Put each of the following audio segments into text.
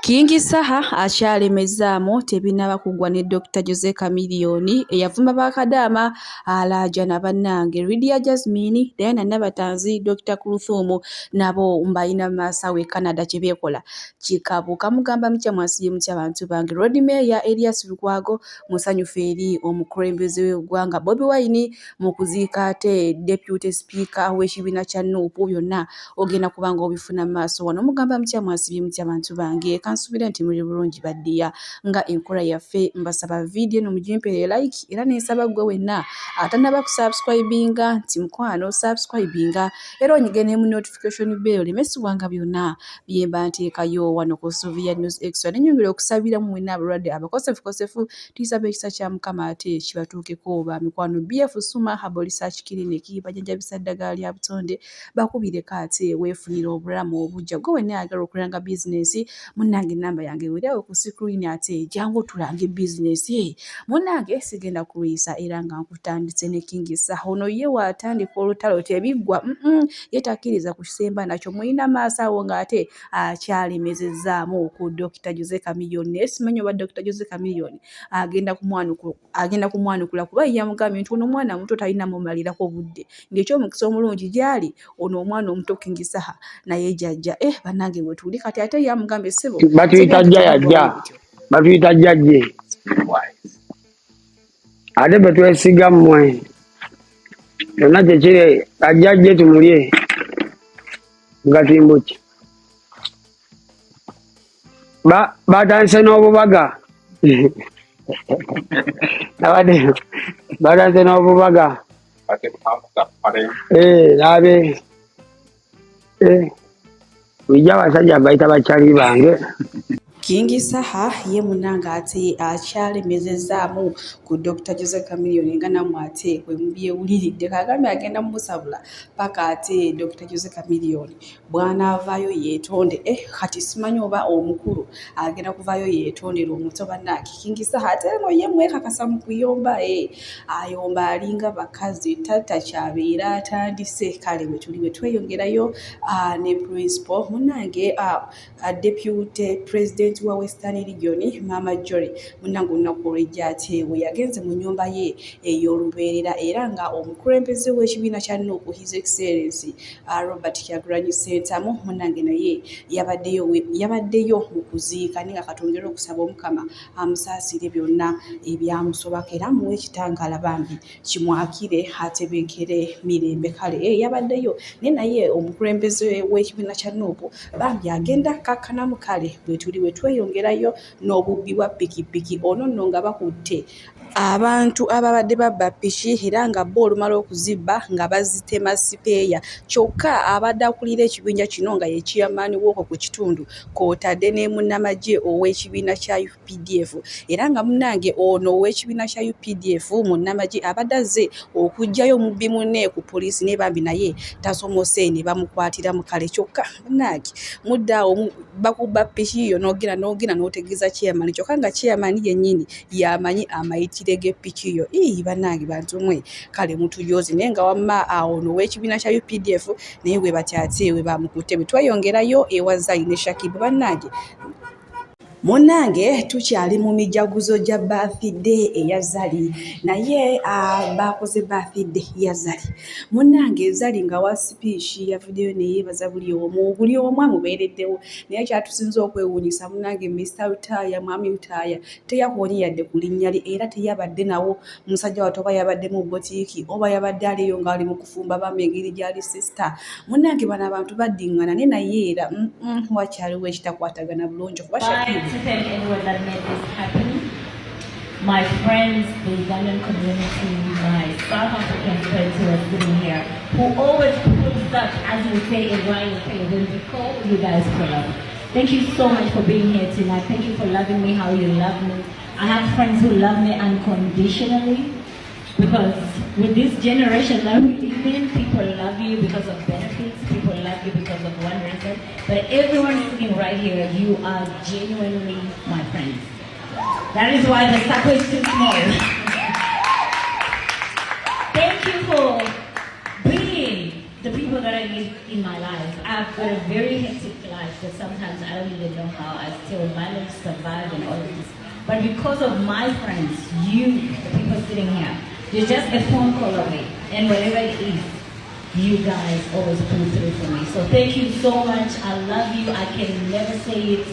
King Saha akyalemezaamu tebinaba kugwa ne Dr. Jose Chameleone eyavuma bakadaama Alaaja na bannange Lydia Jasmine, Diana Nabatanzi, Dr. Kulthum nabo mbalina maasawe Canada kye beekola kikabuka mugamba mutya mwasiye mutya bantu bange Road Mayor Elias Lukwago musanyufu eri omukulembeze w'eggwanga Bobi Wine mu kuziika ate Deputy Speaker w'ekibiina kya NUP byonna ogenda kubanga obifuna maaso wano mugamba mutya mwasiye mutya bantu bange kansubira nti muri bulungi baddiya nga enkola yaffe mbasaba video no mujimpere like era nesaba gwe wenna atanaba kusubscribinga nti mkwano subscribinga era onyigene mu notification bell lemesibwanga byonna byemba nteekayo wano ku Sylvia News Extra nenyongera okusabira mu mwenna abalwadde abakosefu tuyisabe ekisa kya Mukama ate kibatuukeko ba mikwano BF Suma Herbal Research Clinic bajjanjabisa ddagala lya butonde bakubire kaate weefunira obulamu obujja gwe wenna ayagala okulanga bizinesi munnange namba yange weerawo ku screen ate jangu tulange business munnange sigenda kuyisa era nga nkutandise ne King Saha ono ye watandika olutalo tebiggwa yetakiriza kusemba nakyo muyina maaso awo ng'ate akyalemezezaamu ku Dr. Jose Chameleone simanyi oba Dr. Jose Chameleone agenda kumwanukula kuba yamugambye nti ono omwana omuto talina mumalirako budde ng'ekyomukisa omulungi gyali ono omwana omuto King Saha naye jjajja bannange bwetuli kati ate yamugambye sebo batuyita jjajje ate betwesiga mmwe yonna kyekiri ajjajje tumulye ngatimbo ki batandise n'obubaga batandise n'obubaga nabe wijja abasajja bayita bakyali bange King Saha ye munanga ate akyalemezezaamu ku Dr. Jose Chameleone nga namwe ate bwe mubyewuliridde kagambye agenda mumusabula paka ate Dr. Jose Chameleone bw'anaavaayo yeetonde kati simanyi oba omukulu agenda kuvaayo yeetondera omuto bannange King Saha ate no ye mwekakasa mu kuyomba ayomba alinga bakazi takyabeera atandise kale bwe tweyongerayo ne principal munnange Deputy President wa Western Region Mama Jory munange olunaku olwejja ate we yagenze mu nnyumba ye ey'olubeerera era nga omukulembeze w'ekibiina kya NUP His Excellency Robert Kyagulanyi Ssentamu munange naye yabaddeyo mu kuziika nga katongera okusaba omukama amusaasire byonna ebyamusobako era muwe ekitangala bambi kimwakire atebenkere mirembe kale yabaddeyo naye omukulembeze w'ekibiina kya NUP bambi agenda kakkanamu kale bwe tweyongerayo n'obubbi bwa pikipiki ono nno nga bakutte abantu ababadde babba piki era nga bo olumala okuzibba nga bazitema sipeeya kyokka abadde akulira ekibinja kino nga ye chairman w'okwo ku kitundu kw'otadde ne munnamagye ow'ekibiina kya UPDF era nga munnange ono ow'ekibiina kya UPDF munnamagye abadde azze okuggyayo omubbi munne ku poliisi ne bambi naye tasomose ne bamukwatira mu kale kyokka munnange muddaawo bakubba piki yo n'ogenda n'otegeeza chairman kyokka nga chairman yennyini yamanyi amayitire g'epiki yo bannange bantu mwe kale mutujoozi naye nga wamma ono ow'ekibiina kya UPDF naye bwe batyate we bamukutte bwe tweyongerayo ewa Zayi ne Shakibu bannange munnange tukyali mu mijaguzo gya birthday eya Zali naye bakoze birthday ya Zali munnange Zali nga wa speech yavuddeyo neyeebaza buli omu amubeereddewo naye kyatusinza okwewuunyisa munnange Mr. Lutaya mwami Lutaya teyakoonye yadde ku linnya lye era teyabadde nawo musajja wattu oba yabadde mu botiiki oba yabadde aliyo ng'ali mu kufumba bambi engeri gy'ali sister munnange bano abantu baddiŋŋana naye era wakyaliwo ekitakwatagana bulungi kuba Shakibu. To thank everyone that made this happen. My friends, the Ugandan community, my South African friends who are sitting here, who always put that, as we say in Rwanda, when we call you guys for love. Thank you so much for being here tonight. Thank you for loving me how you love me. I have friends who love me unconditionally because with this generation that we live in, people love you because of benefits, people love you because of one reason. But everyone sitting right here, you are genuinely my friends. That is why the circle is too small. Thank you for being the people people that I meet in my life. I've got a very hectic life that sometimes I don't even know how I still manage to survive and all of this. But because of my friends, you, the people sitting here, you're just a phone call away. And whatever it is, you guys always pull through for me. So thank you so much. I love you. I can never say it.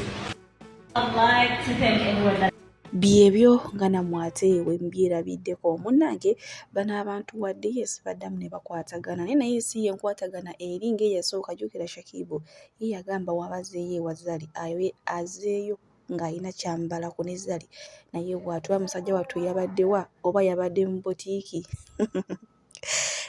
I'd like to thank everyone that byebyo nga namwate wembyerabiddeko munnange bano abantu wadde yesibaddamu ne bakwatagana naye si ye nkwatagana eri ng'eyasooka jjukira Shakibu ye yagamba wabazeeyo ewa Zari azeeyo ng'alina kyambalako ne Zari naye bw'atuba musajja wattu yabaddewa oba yabadde mu botiiki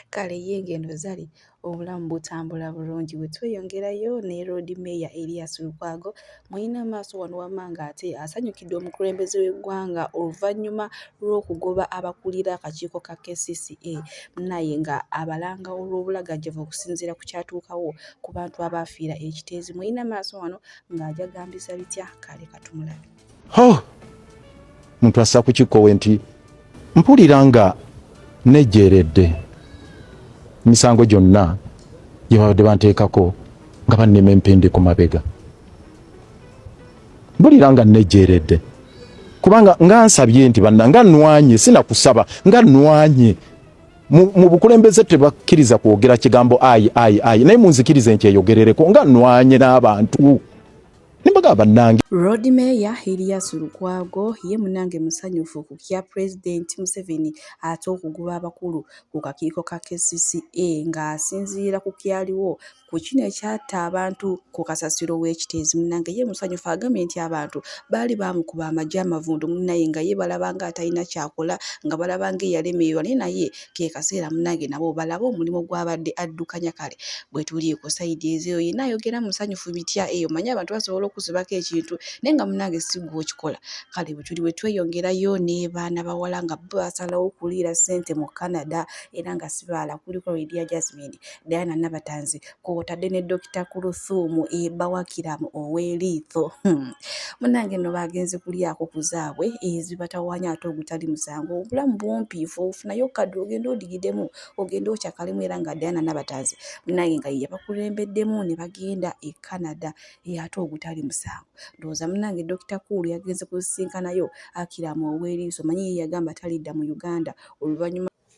kale ye ngendo Zari obulamu butambula bulungi bwe tweyongerayo ne Road Mayor Erias Lukwago mulina amaaso wano wamanga ate asanyukidde omukulembeze w'eggwanga oluvannyuma lw'okugoba abakulira akakiiko ka KCCA naye nga abalanga olw'obulagajjavu okusinziira ku kyatuukawo ku bantu abaafiira ekiteezi mulina amaaso wano ng'ajagambisa bitya kale katumulabe muntu assa ku kikkowe nti mpulira nga nejjeeredde misango gyonna gye babadde banteekako nga bannema empende ku mabega mpulira nga nejjeeredde kubanga nga nsabye nti banna nga nnwanye sinakusaba nga nnwanye mu bukulembeze tebakkiriza kwogera kigambo ayi naye munzikirize nti eyogerereko nga nnwanye n'abantu nimbaga bannange. Road Mayor Erias Lukwago ye munange musanyufu ku kya President Museveni ate okugoba abakulu ku kakiiko ka KCCA ng'asinziira ku kyaliwo ku kino ekyatta abantu ku kasasiro w'ekiteezi munange ye musanyufu agambye nti abantu baali bamukuba amagye amavundu munnaye nga ye balaba nga atalina kyakola nga balaba nga eyalemererwa naye ke kaseera munange nabo balaba omulimu gw'abadde addukanya kale bwe tuli ku sayidi ezo yenna ayogera musanyufu bitya eyo manyi abantu basobola okuzibako ekintu naye nga munange si gwe okikola kale bwe tuli bwe tweyongerayo ne baana bawala nga basalawo okuliira ssente mu Canada era nga sibaala kuliko Lydia Jasmine Diana Nabatanzi kw'otadde ne Dr. Kuluthumu Bawakiramu ow'Eriitho munange nno bagenze kulyako ku zaabwe ezibatawaanya ate ogutali musango obulamu bumpiifu ofunayo kadde ogenda odigiddemu ogenda okyakalemu era nga Diana Nabatanzi munange nga yabakulembeddemu ne bagenda e Canada ate ogutali musango ndowooza munange Dr. Kulu yagenze kusisinkanayo Akiramu ow'Eriiso manyi ye yagamba talidda mu Uganda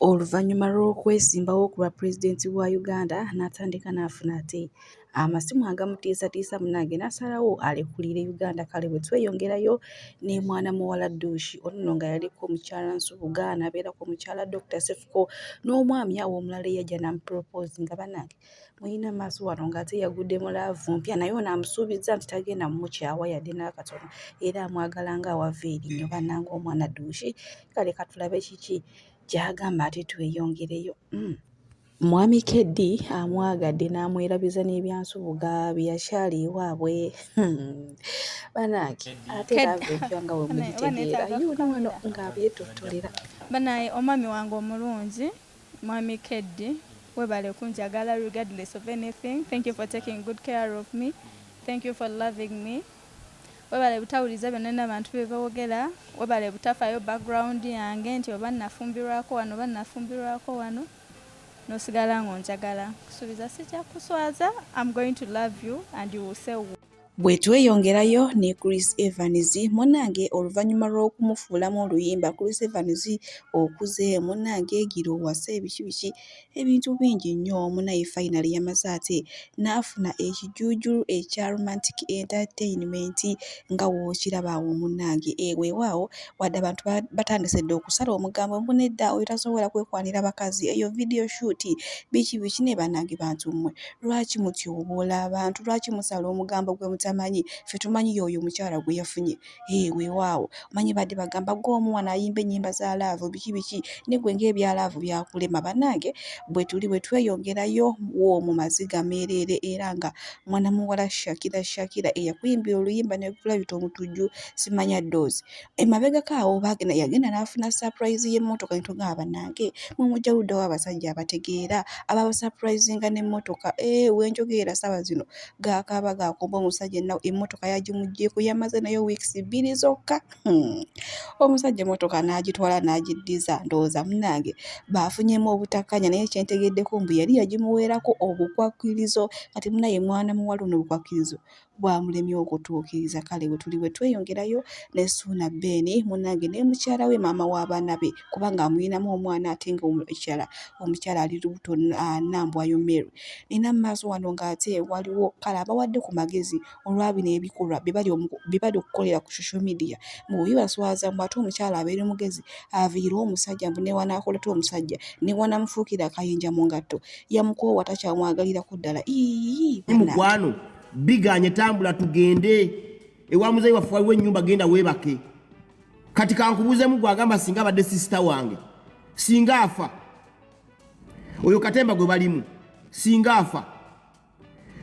oluvannyuma lw'okwesimbawo ku bwa pulezidenti wa Uganda n'atandika n'afuna ate amasimu agamutiisatiisa munange n'asalawo alekulire Uganda kale bwe tweyongerayo ne mwana muwala Dushi ono nga yaliko omukyala Nsubuga n'abeerako omukyala Dr. Sefuko n'omwami awo omulala eyajja n'amupropose nga bannange mulina maaso wano ng'ate yagudde mu laavu mpya naye ono amusuubiza nti tagenda mumukyawa yadde n'akatono era amwagala nga awava erinnyo bannange omwana Dushi kale katulabe kiki gy'agamba ate tweyongereyo Mwami Keddi amwagadde n'amwerabiza n'ebyansubuga bye yakyali ewaabwe bannange ate laavu empya nga bwe mugitegeera yuno wano ng'abyetottolera banaye omwami wange omulungi Mwami Keddi webale kunjagala regardless of anything. Thank you for taking good care of me. Thank you for loving me. Webale butawuliza byonna n'abantu bye boogera webale butafaayo background yange nti oba nafumbirwako wano nosigala ng'onjagala kusuubiza sijja kuswaza. I'm going to love you and you will say bwe tweyongerayo ne Chris Evans munnange oluvannyuma lw'okumufuulamu oluyimba Chris Evans okuze munnange giro wase biki ebintu bingi nnyo munaye finally yamaze ate n'afuna ekijuujulu ekya romantic entertainment nga wookiraba awo munnange weewaawo wadde abantu batandise dde okusala omugambo mbunedda oyo tasobola kwekwanira bakazi eyo video shoot biki ne bannange bantu mmwe lwaki mutyoboola abantu lwaki musala omugambo gwe tamanyi ffe tumanyi yoyo omukyala gwe yafunye weewaawo manyi badde bagamba gw'omwana ayimba ennyimba za laavu biki ne gwe ng'ebya laavu byakulema bannange bwe tuli bwe tweyongerayo mu maziga meereere era nga mwana muwala Shakira eyakuyimbira oluyimba ne kulabita omutujju simanya doozi emabegako awo yagenda n'afuna surprise y'emmotoka nitugamba bannange mumujja luddawo abasajja abategeera ababasupurizinga n'emmotoka wenjogeera saba zino gaakaaba gaakomba omusajja omusajja emmotoka yagimuggyeko yamaze nayo weeks 2 zokka. Omusajja emmotoka n'agitwala n'agiddiza, ndowooza munnange baafunyemu obutakkaanya naye kyentegeddeko mbu yali yagimuweerako obukwakkirizo. Kati munnaye mwana muwala ono obukwakkirizo bwamulemye okutuukiriza. Kale bwe tweyongerayo ne Suuna Ben munnange ne mukyala we maama w'abaana be, kubanga amulinamu omwana ate nga omukyala ali lubuto Nambwayo Mary. Nina mu maaso wano ng'ate waliwo kale abawadde ku magezi olwa bino ebikolwa bye bali okukolera ku social media. Bw'oyi baswaza mbu ate omukyala abeere mugezi aviire omusajja mbu newanaakolata omusajja newanamufuukira akayinja mu ngatto yamukoowa takyamwagalirako ddala. Mukwano biganye tambula tugende ewa muzeyi waffe waliwo ennyumba genda weebake. Kati kankubuuzemu gwagamba singa abadde sisita wange singa afa oyo katemba gwe balimu singa afa.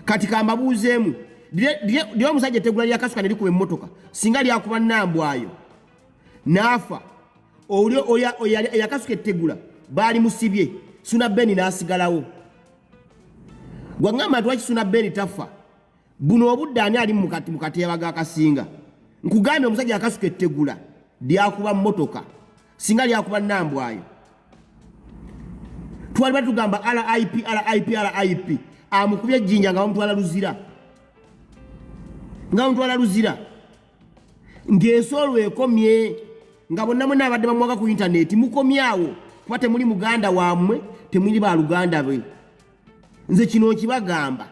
Kati kambabuuzeemu lye omusajja ettegula lya Kasuka ne likuba emmotoka singa lyakuba Nambwayo n'afa oyo Kasuka ettegula baali musibye Suuna Ben n'asigalawo. Gwangamba lwaki Suuna Ben tafa buno obudde ani ali mu kateeba ga Kasinga. Nkugambye omusajja Kasuka ettegula lyakuba mmotoka singa lyakuba Nambwayo twali batugamba RIP amukubye ejjinja nga bamutwala luzira ng'ensolo ekomye nga bonna mwe abadde bamwaka ku intaneti mukomyawo kuba temuli muganda wammwe temuli baluganda be. Nze kino nkibagamba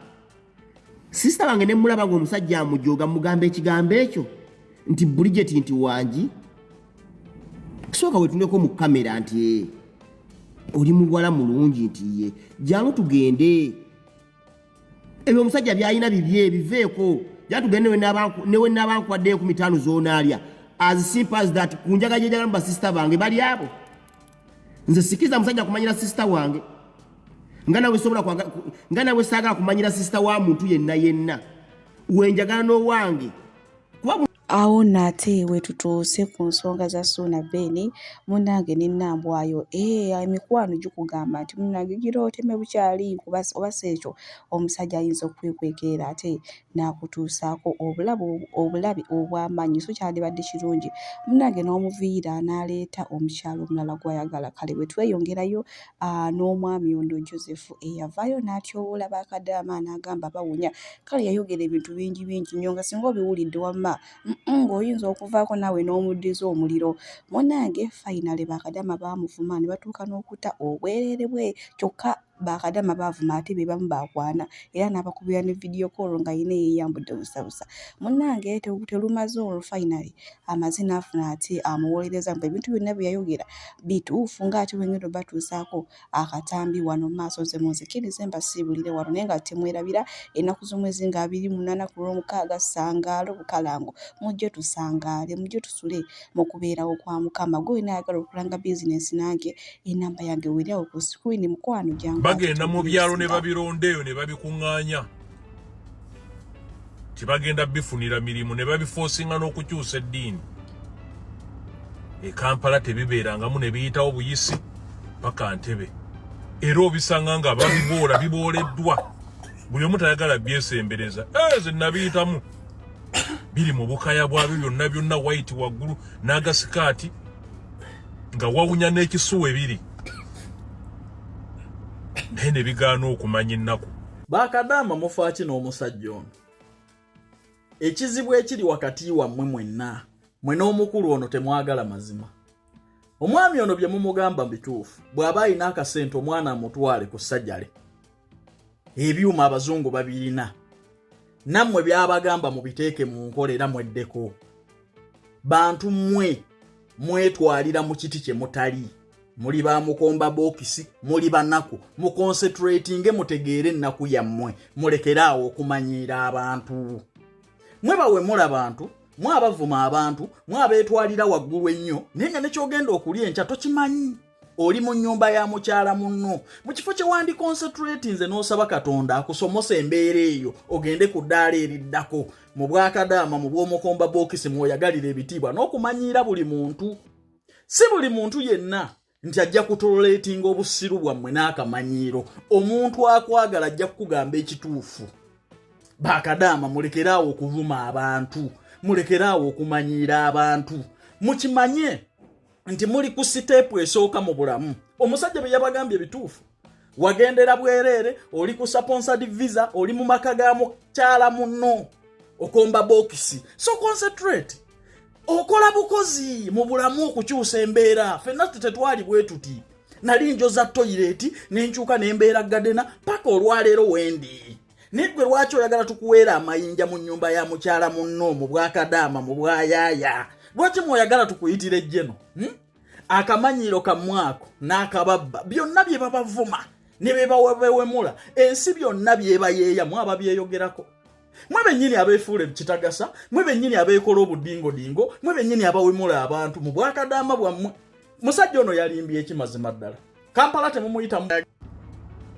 sisita wange ne mulaba ng'omusajja amujooga mugamba ekigambo ekyo nti Bridget nti wangi sooka wetuneko mu kamera nti oli muwala mulungi nti ye jangu tugende ebyo omusajja byayina bibye biveeko jatugende newe n'abankwaddeyo ku 5 zoonaalya as simple as that. Kunjaga jejagala mu basisita bange bali abo. Nze sikiza musajja kumanyira sisita wange nga nawe saagala kumanyira sisita wa muntu yenna wenjagala n'owange. Awo nate wetutuuse ku nsonga za Suuna Ben munnange ne Nambwayo. Emikwano gikugamba nti munnange gira oteme bukyali oba sekyo omusajja ayinza okwekwekera ate n'akutuusaako obulabi obw'amaanyi so kyandibadde kirungi munnange n'omuviira n'aleeta omukyalo omulala gw'ayagala. Kale bwe tweyongerayo n'omwami ono Joseph eyavaayo n'atyowoola bakadaama n'agamba bawunya. Kale yayogera ebintu bingi nnyo nga singa obiwulidde wamma ng'oyinza okuvaako naawe n'omuddiza omuliro. Munnange finally bakadaama baamuvuma ne batuuka n'okutta obwereere bwe kyokka bakadaama baavuma ate be bamu baakwana era n'abakubira ne video call nga yina yeeyambudde busabusa. Munnange terumaze olwo finally amaze n'afuna ate amuwolereza mbu ebintu byonna bye yayogera bituufu ng'ate wengendo batuusaako akatambi wano maaso ze munzikirize mbasiibulire wano naye nga temwerabira ennaku z'omwezi nga 28 ku Lwomukaaga Sangaalo Bukalango. Mujje tusangaale mujje tusule mu kubeerawo kwa Mukama. Gwe naayagala okulanga bizinesi nange enamba yange weerawo ku screen mukwano jangu bagenda mu byalo ne babirondeeyo ne babikuŋŋaanya tibagenda bifunira mirimu ne babifoosinga n'okukyusa eddiini. E Kampala tebibeerangamu ne biyitawo buyisi paka Ntebe era obisanga nga bibooleddwa buli omu tayagala byesembereza. Ze nabiyitamu biri mu bukaya bwabyo byonna white waggulu n'agasikaati nga wawunya n'ekisuwa ebiri naye ne bigaana okumanya ennaku. Bakadaama mufa ki n'omusajja ono? Ekizibu ekiri wakati wammwe mwenna mwe n'omukulu ono temwagala mazima. Omwami ono bye mumugamba bituufu. Bw'aba alina akasente omwana amutwale ku ssajjale. Ebyuma abazungu babirina. Nammwe byabagamba mubiteeke mu nkola era mweddeko. Bantu mwetwalira mu kiti kye mutali. Muli ba mukomba bokisi, muli banaku, mu concentrating mutegeere ennaku yammwe, mulekeraawo okumanyiira abantu. Mwe bawe mula abantu, mwe abavuma abantu, mwe abeetwalira waggulu ennyo, naye nga nekyogenda okulya enkya tokimanyi. Oli mu nnyumba ya mukyala munno, mu kifo kye wandi concentrating nze n'osaba Katonda akusomose embeera eyo, ogende ku ddaala eriddako, mu Bwakadaama mu bw'omukomba bokisi mwoyagalira ebitiibwa n'okumanyiira buli muntu. Si buli muntu yenna nti ajja kutoletinga obusiru bwammwe n'akamanyiiro. Omuntu akwagala ajja kukugamba ekituufu. bakadaama mulekeraawo okuvuma abantu, mulekeraawo okumanyiira abantu, mukimanye nti muli ku siteepu esooka mu bulamu. Omusajja bye yabagambye bituufu. Wagendera bwerere, oli ku sponsored visa, oli mu maka ga mukyala munno, okomba bokisi. So concentrate. Okola bukozi mu bulamu okukyusa embeera. Ffenna tetwali bwe tuti. Nali njoza toilet n'enkyuka n'embeera gadena paka olwaleero wendi. Nigwe lwaki oyagala tukuweera amayinja mu nnyumba ya mukyala munno mu bwakadaama mu bwayaaya? Lwaki mwoyagala tukuyitira ejjeno? Akamanyiro kamwako n'akababba byonna bye babavuma ne bye bawewemula, ensi byonna bye bayeeya mu ababyeyogerako. Mwe bennyini abeefuula ekitagasa, mwe bennyini abeekola obudingodingo, mwe bennyini abawemula abantu mu bwakadaama bwammwe. Musajja ono yalimbye ekimazima ddala. Kampala temumuyita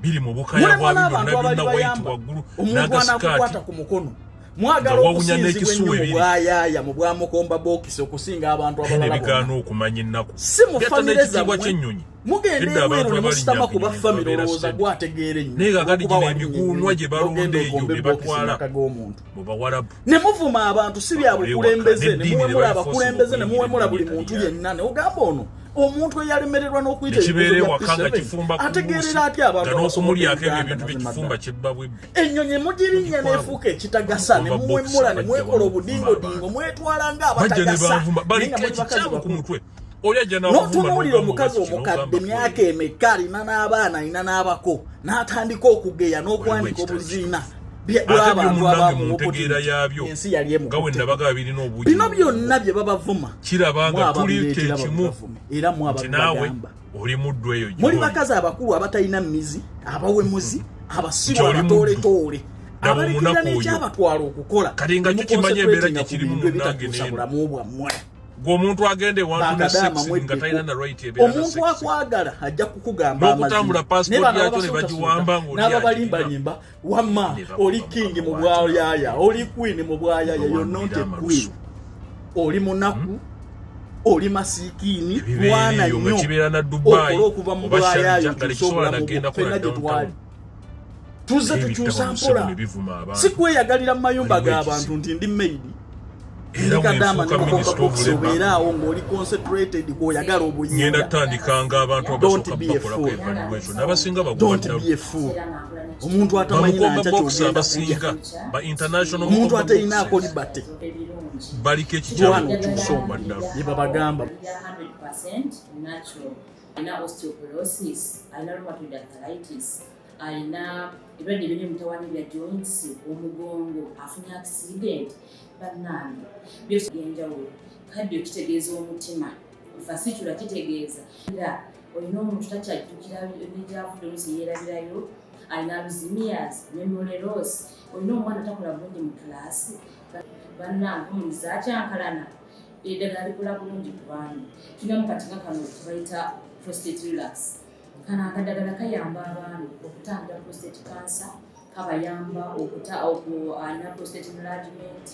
biri mu bukaya bwa byonna wayitu waggulu n'agasikati ku mukono. Mwagala okusinzibwa ennyo mu bwayaaya mu bwamukomba bokisi okusinga abantu abalala bigaana okumanya ennaku. Si mu famire zammwe mugende ebweru ne musitama ku baffamire olowooza gwategeera ennyo. Naye kakati gino emiguunwa gye balonda eyo bye batwala mu Bawarabu. Ne muvuma abantu si bya bukulembeze, ne muwemula abakulembeze, ne muwemula buli muntu yenna. Ne ogamba ono omuntu eyalemererwa n'okuyita ategeerera atya abantu n'okumulyako ebintu by'ekifumba kyebbabwebbi. Ennyonyi mugirinnya n'efuuka ekitagasa ne muwemula ne mwekola obudingodingo mwetwala ng'abatagasa. Ku mutwe n'otunuulira omukazi omukadde myaka emeka alina n'abaana alina n'abako n'atandika okugeya n'okwanika obuziina bw'abantu abamutegeera yabyo ensi yali gawenna baga birina obuji. Bino byonna bye babavuma kirabanga tuli tekimu era mwabagamba oli muddu eyo muli bakazi abakulu abatalina mizi, abawemuzi, abasirwa abatooletoole abalekera n'ekyabatwala okukola kati nga kikimanya embeera gye kirimu munnange bulamu bwammwe. Omuntu agende wantu ne sex nga talina na right ebeera na sex. Omuntu akwagala ajja kukugamba amazima. N'okutambula passport yakyo ne bagiwamba ng'oli n'ababalimbalimba wamma oli king mu bwayaaya, oli queen mu bwayaaya, you're not a queen. Oli munaku, oli masikiini, mwana nnyo okola okuva mu bwayaaya tusobola mufenna gye twali. Tuzze tukyusa mpola, si kweyagalira mu mayumba g'abantu nti ndi maidi. Ndikadama n'okomba bokisi obeeraawo ng'oli concentrated kw'oyagala obuyinza. Ngenda tutandikanga abantu abasooka bakolako evaluation n'abasinga bagwanda. Omuntu atamanyi nankya ky'ogenda kujja. Omuntu atalinaako libate baliko ekikyalo okyusa bye babagamba. Alina osteoporosis, alina rheumatoid arthritis, alina ebirwadde ebiri mutawaana bya joints, omugongo, afunye accident. Bannange byose byenjawulo. Kadde okitegeeza omutima fasitula kitegeeza era olina omuntu takyajjukira n'egyavudde oluusi yeerabirayo, alina alzheimer's, memory loss, olina omwana takola bulungi mu kilaasi. Bannange omuliza akyankalana eddagala likola bulungi ku baana. Tulina mu katinga kano bayita prostate relax. Kano akadagala kayamba abaana okutangira prostate cancer, kabayamba alina prostate enlargement.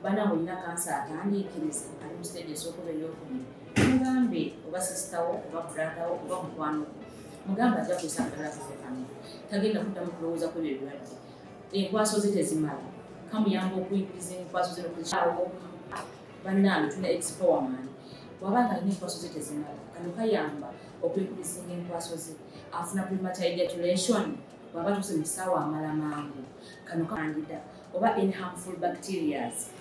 Bana olina kansa atandiikiriza ali mu stage esookola ey'okubiri. Mugambe oba sisitawo oba bradawo oba mukwano mugambe ajja kwisangala kafe kano tagenda kuddamu kulowooza ku ebyo ebirwadde. Enkwaso ze tezimala kamuyamba okuyigiriza enkwaso ze n'okuzikyawo. Bannange tulina expowerman bw'abanga alina enkwaso ze tezimala kano kayamba okwikurizinga enkwaso ze afuna premature ejaculation bw'aba tuuse mu kisaawa amala mangu kano kandida oba any harmful bacterias.